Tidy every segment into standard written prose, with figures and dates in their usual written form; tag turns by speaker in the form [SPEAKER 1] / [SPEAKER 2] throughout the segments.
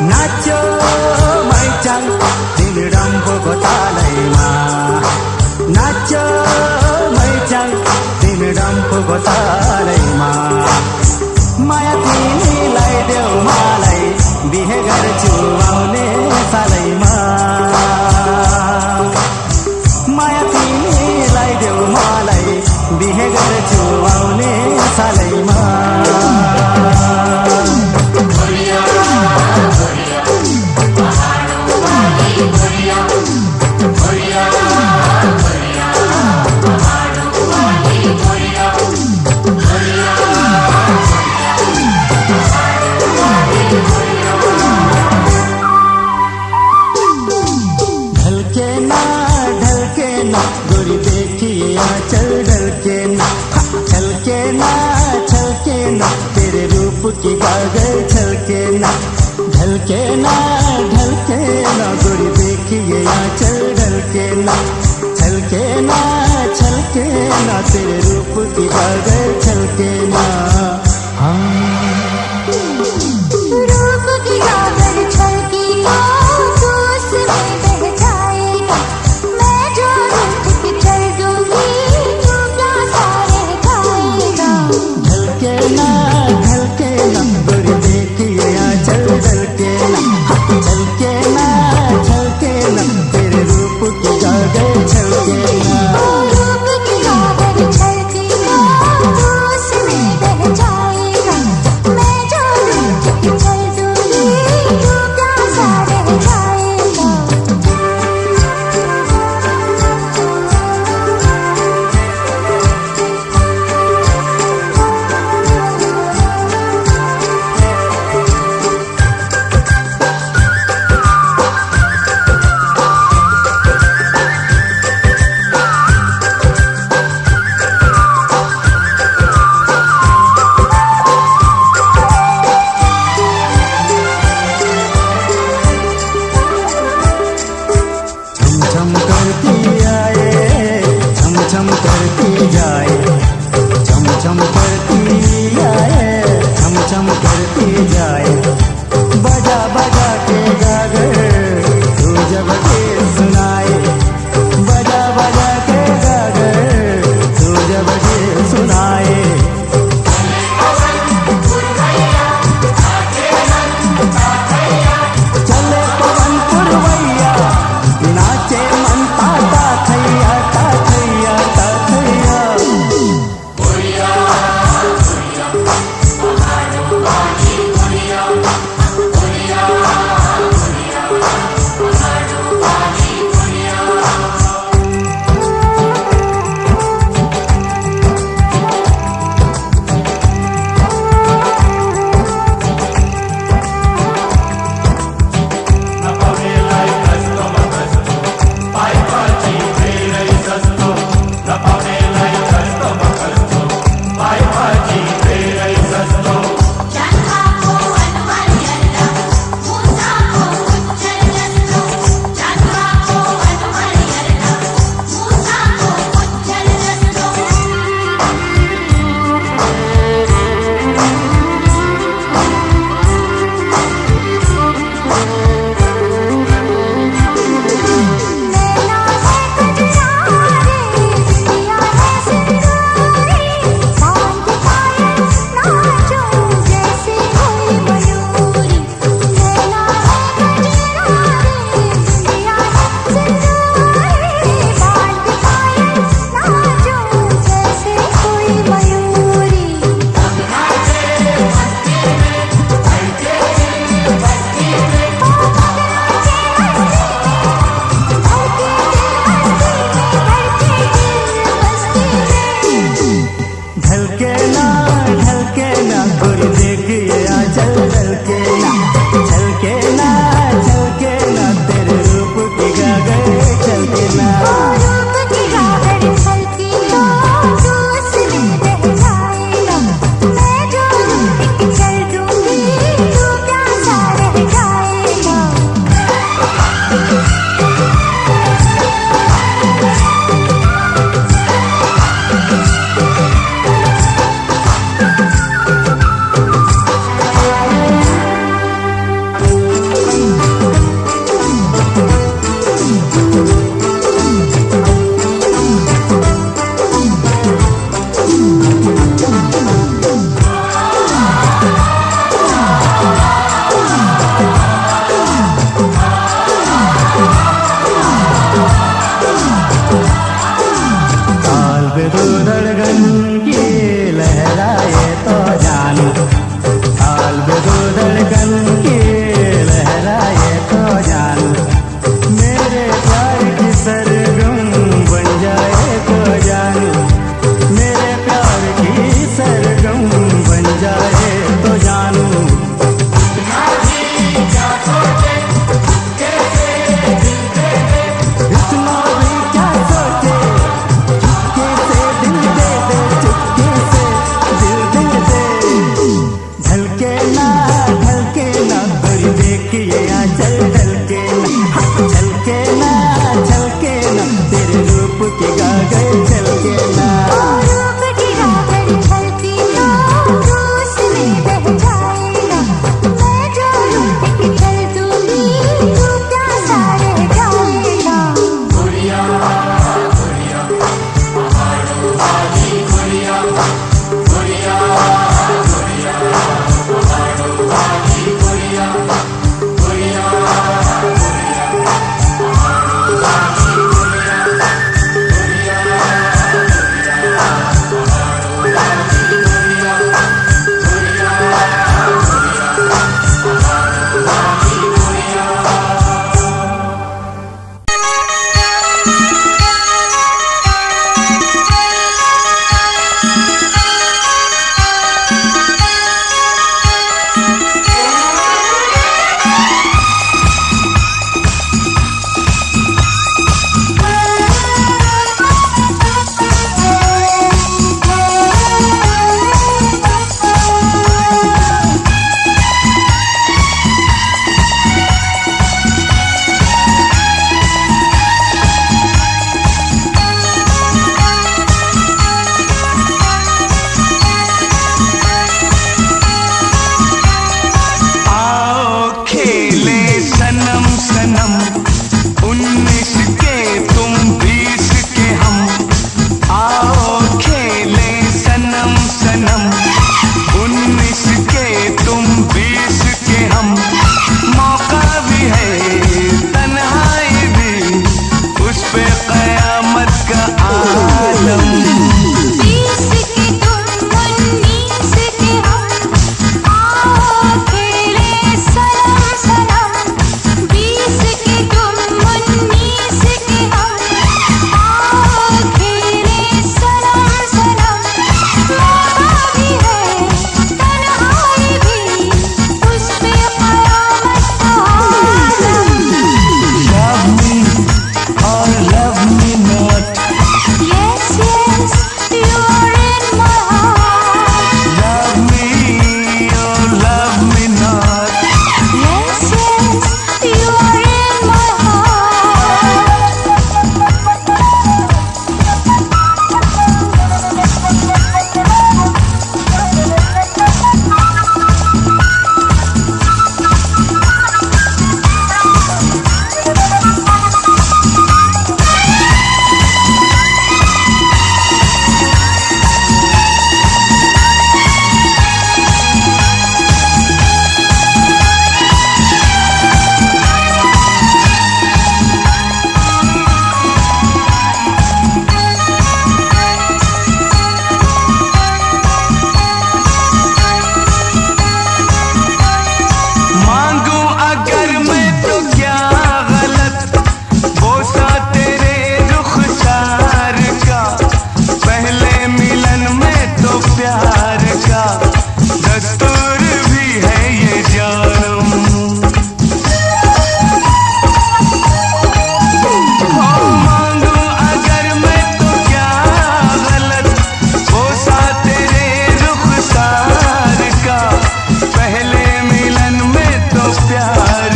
[SPEAKER 1] नाच्यो मैचाङ तिमी डम्फुको तालैमा नाच्यो मैचाङ तिमी डम्फुको तालैमा माया तिमीलाई देऊ मलाई बिहे गर्छु आउने सालैमा माया तिमीलाई देऊ मलाई बिहे गर्छु आउने सालैमा तेरे रूप की गागल छलके ना ढलके ना गोरी देखिए आंचल ढलके ना छलके ना तेरे रूप की गागल छलके ना
[SPEAKER 2] रूप की गागल छलकी तो उसमें बह जाएगा मैं जो रूठ के चल दूंगी तू प्यासा रह जाएगा
[SPEAKER 1] ढलके ना गोरी देखिए आंचल ढलके ना तेरे रूप की गागल छलके ना
[SPEAKER 2] रूप की गागल छलकी तो उसमें बह जाएगा मैं जो रूठ के चल दूंगी तू प्यासा रह जाएगा
[SPEAKER 1] छम करती आए छम करती जाए छम करती आए छम करती जाए बजा बजा के गागर तू जब के सुनाए बजा बजा के गागर तू जब के सुनाए चले पवन पुरवैया नाचे मन ताता थैया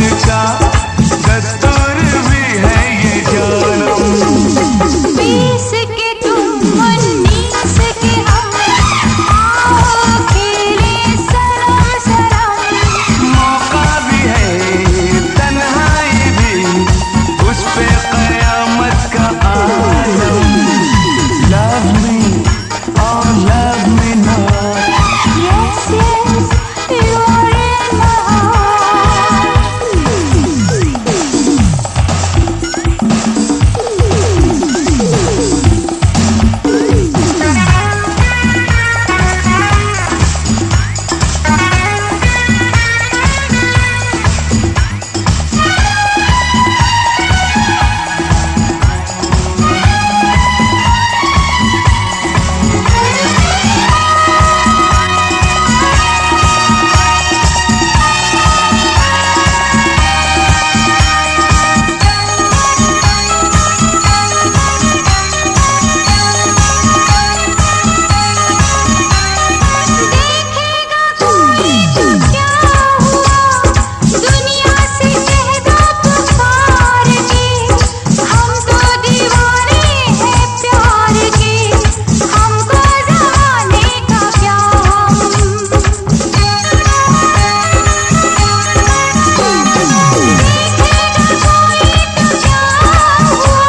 [SPEAKER 3] प्यार का दस्तूर भी है ये जानम।
[SPEAKER 2] 20 के तुम 19 के हम, आओ खेले सनम सनम।
[SPEAKER 3] मौका भी है तन्हाई भी, उस पे कयामत का आलम। Love me or love me not,
[SPEAKER 2] Yes, yes, you are in my heart. देखेगा कोई तो क्या हुआ, दुनिया से कह दो पुकार के। हम तो दीवाने हैं प्यार के, हमको जमाने का क्या देखेगा कोई तो क्या हुआ,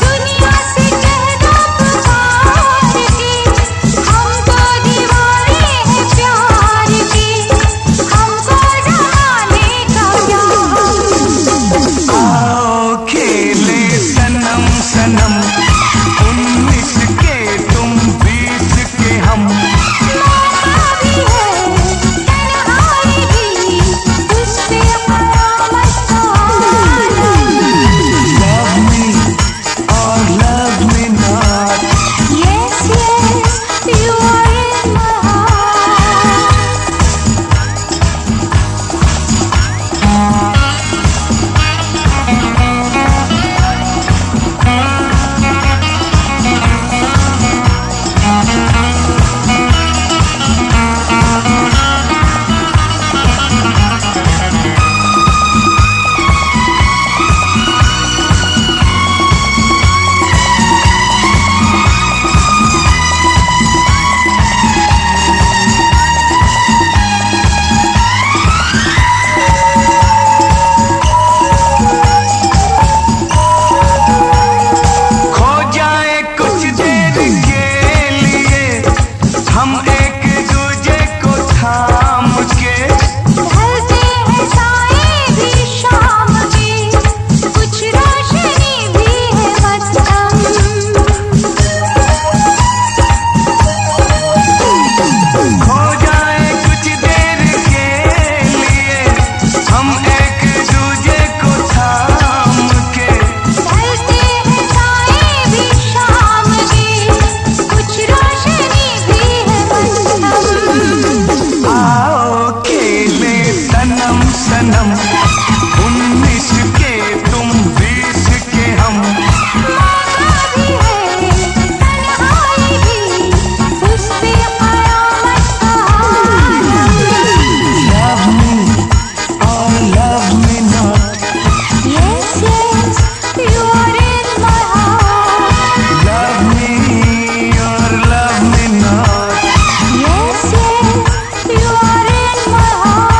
[SPEAKER 2] दुनिया से कह दो पुकार के। हम तो दीवाने हैं प्यार के, हमको जमाने का क्या
[SPEAKER 3] आओ खेले सनम सनम। 19 के तुम 20 के हम,
[SPEAKER 2] मौका भी है तन्हाई भी, उस पे कयामत का आलम।
[SPEAKER 3] love me or love me not,
[SPEAKER 2] Yes, yes, you are in my heart.
[SPEAKER 3] खो जाए कुछ देर के लिए हम एक दूजे को थाम के।
[SPEAKER 2] ढलते हैं साए भी शाम के, कुछ रोशनी भी है मध्यम।
[SPEAKER 3] खो जाए कुछ देर के लिए हम एक दूजे को थाम के।
[SPEAKER 2] ढलते हैं साए भी शाम के, कुछ रोशनी भी है मध्यम।
[SPEAKER 3] आओ खेले सनम सनम। 19 के तुम 20 के हम,
[SPEAKER 2] मौका भी है तन्हाई भी, उस पे कयामत का आलम।
[SPEAKER 3] love me or love me not,
[SPEAKER 2] Yes, yes, you are in my heart.
[SPEAKER 3] love me or love me not,
[SPEAKER 2] Yes, yes, you are in my heart.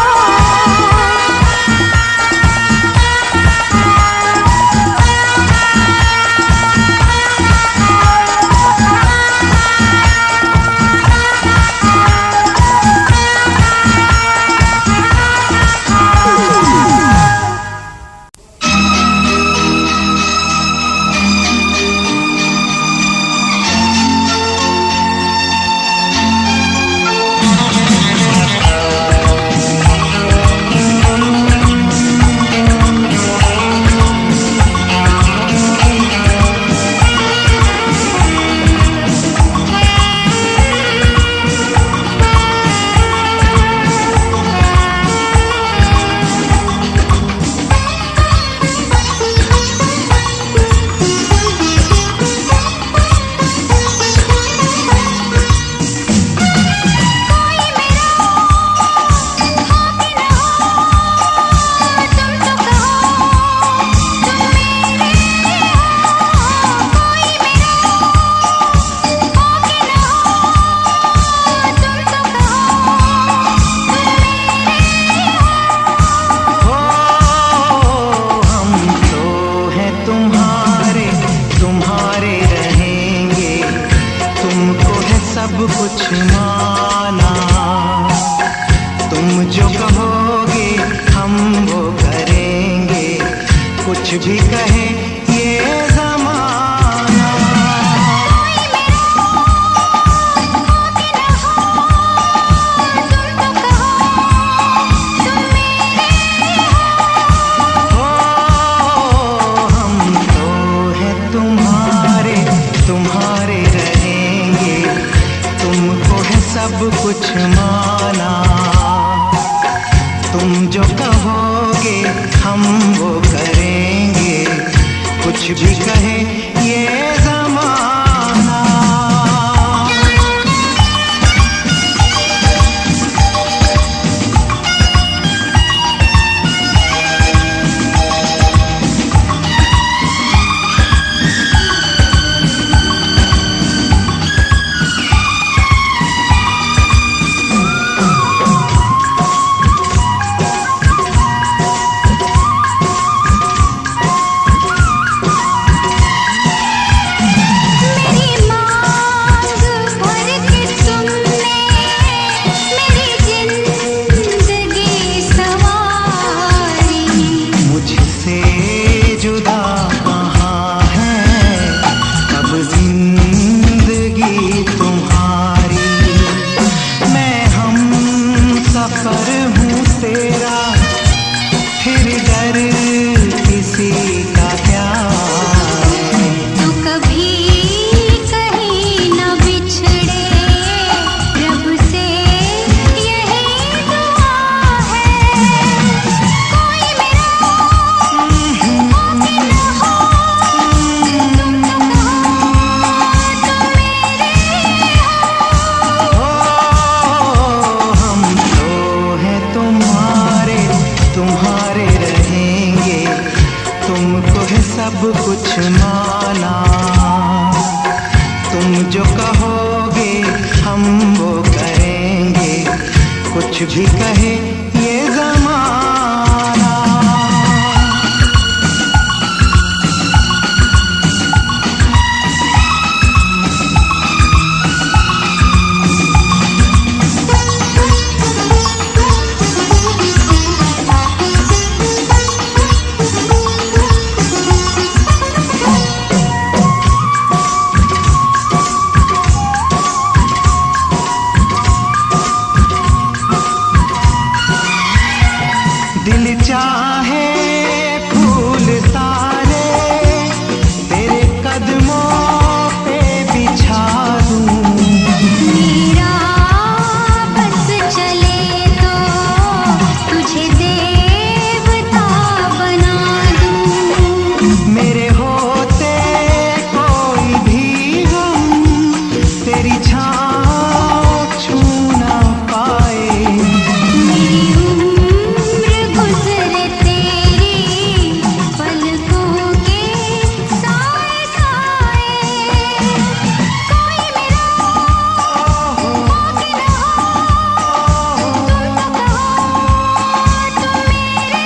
[SPEAKER 1] करेंगे, कुछ भी कहे ये ज़माना। हम तो हैं तुम्हारे, तुम्हारे रहेंगे, तुमको है सब कुछ माना। तुम जो कहोगे हम वो करेंगे, कुछ भी कहे ये ज़माना। सब कुछ माना। तुम जो कहोगे हम वो करेंगे, कुछ भी कहे ये ज़माना। दिल चाहे फूल सारे तेरे कदमों पे बिछा दूं।
[SPEAKER 2] मेरा बस चले तो तुझे देवता बना दूं।
[SPEAKER 1] मेरे होते कोई भी गम तेरी छाँव छू ना पाए।
[SPEAKER 2] गुज़रे तेरी पलकों के साए साए। कोई मेरा बाकी ना हो, तुम तो कहो तुम मेरे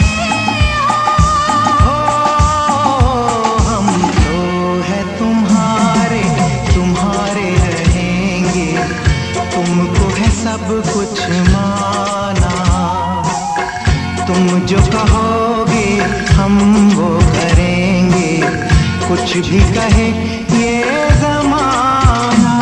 [SPEAKER 1] हम तो हैं तुम्हारे, तुम्हारे रहेंगे, तुमको है सब कुछ माना। तुम जो कहोगे हम वो करेंगे, कुछ भी कहे ये ज़माना।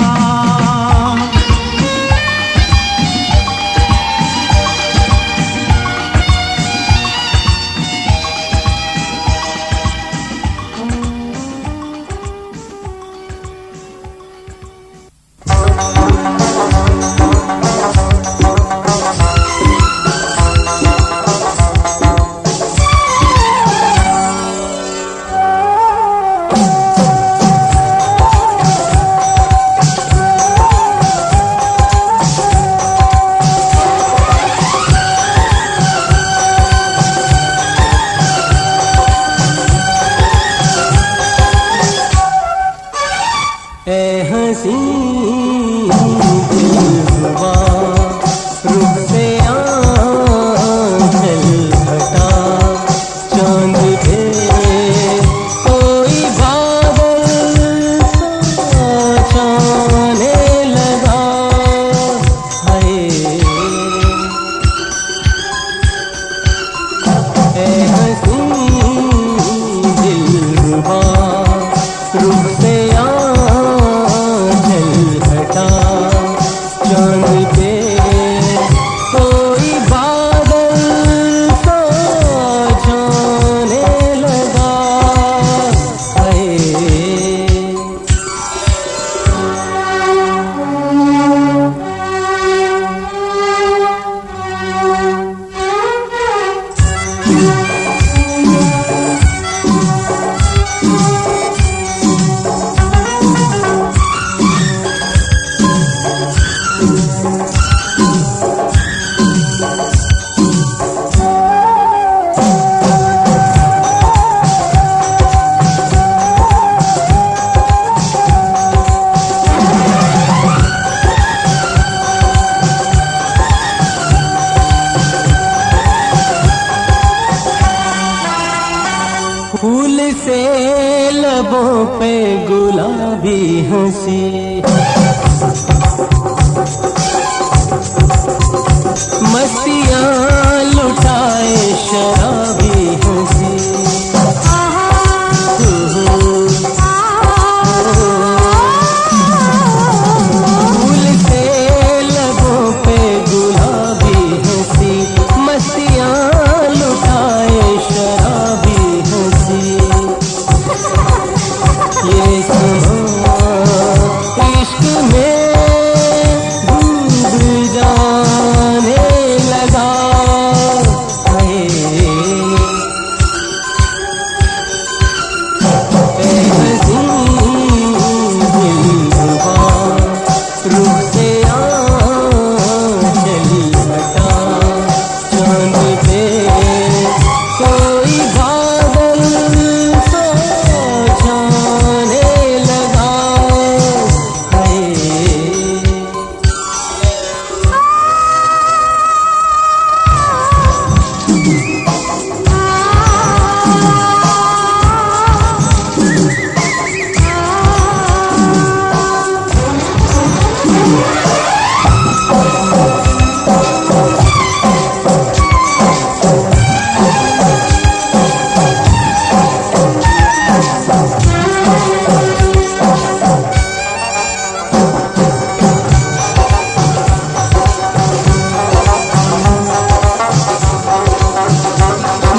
[SPEAKER 4] से लबों पे गुलाबी हंसी, मस्तियाँ लुटाए शराबी हंसी। फूल से लबों पे गुलाबी हंसी, मस्तियाँ लुटाए शराबी हंसी। ये सुनो इश्क में डूब जाने लगा है। ऐ हसीन दिलरुबा, रुख से चली हटा, चांद पे कोई बादल सो छाने लगा है।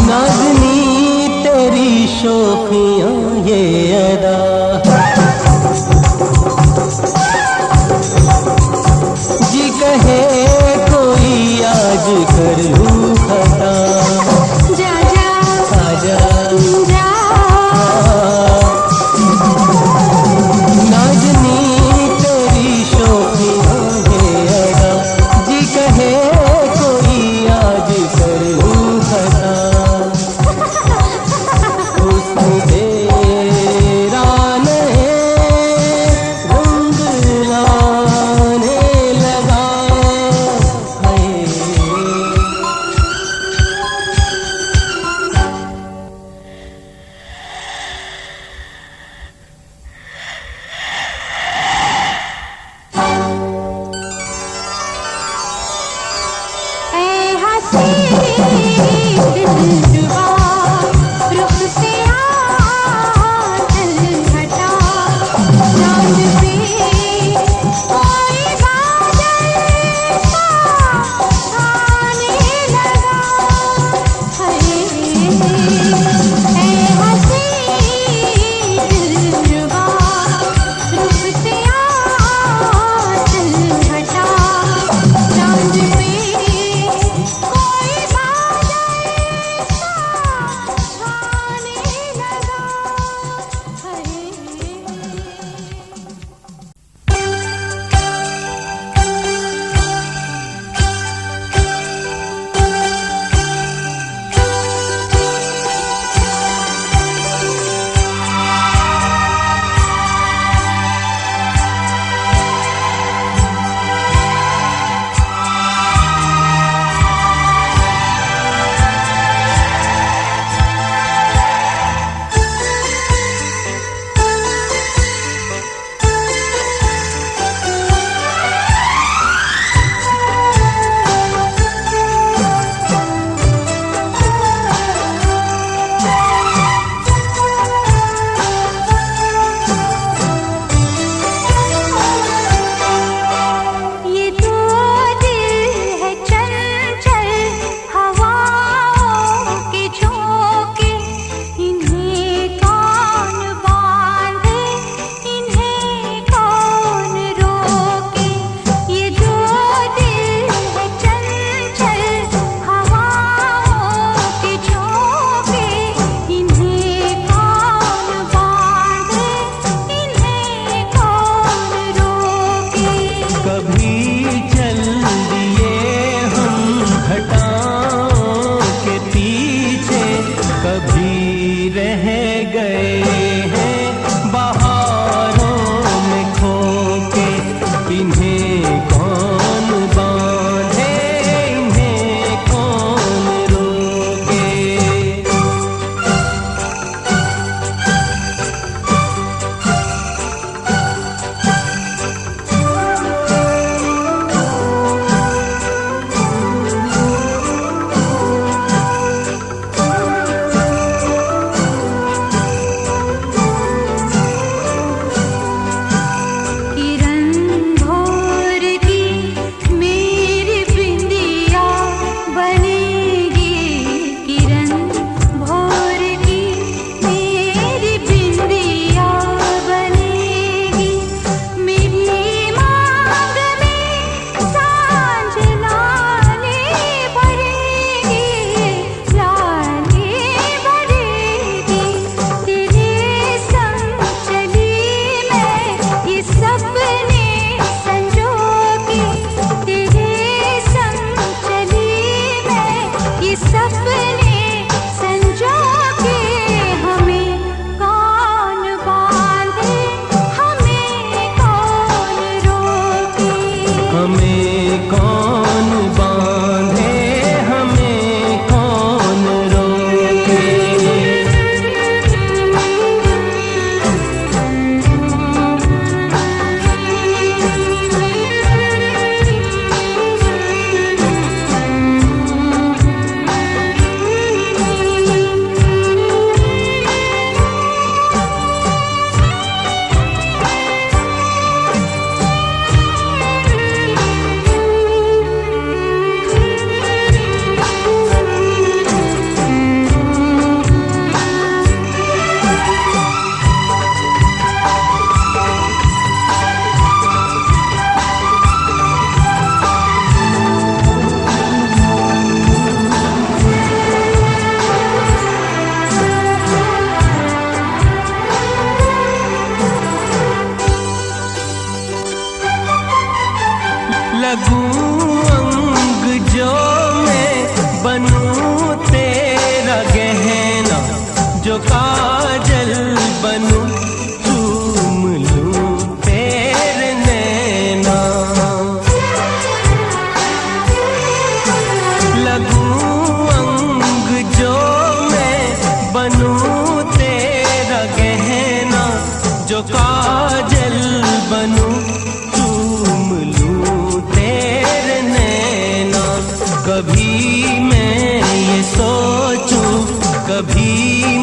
[SPEAKER 4] नाज़नी तेरी शोखियाँ ये अदा, जी कहे कोई आज कर लूँ खता।
[SPEAKER 2] जा जा
[SPEAKER 4] आजा
[SPEAKER 2] जा,
[SPEAKER 4] नाज़नी तेरी शोखियाँ ये अदा, जी कहे कोई आज कर लूँ खता। हुस्न तेरा नए रंग लाने लगा है। बनूं तेरा गहना, जो काजल बनूं चूम लूं तेरे नैना। कभी मैं ये सोचूं, कभी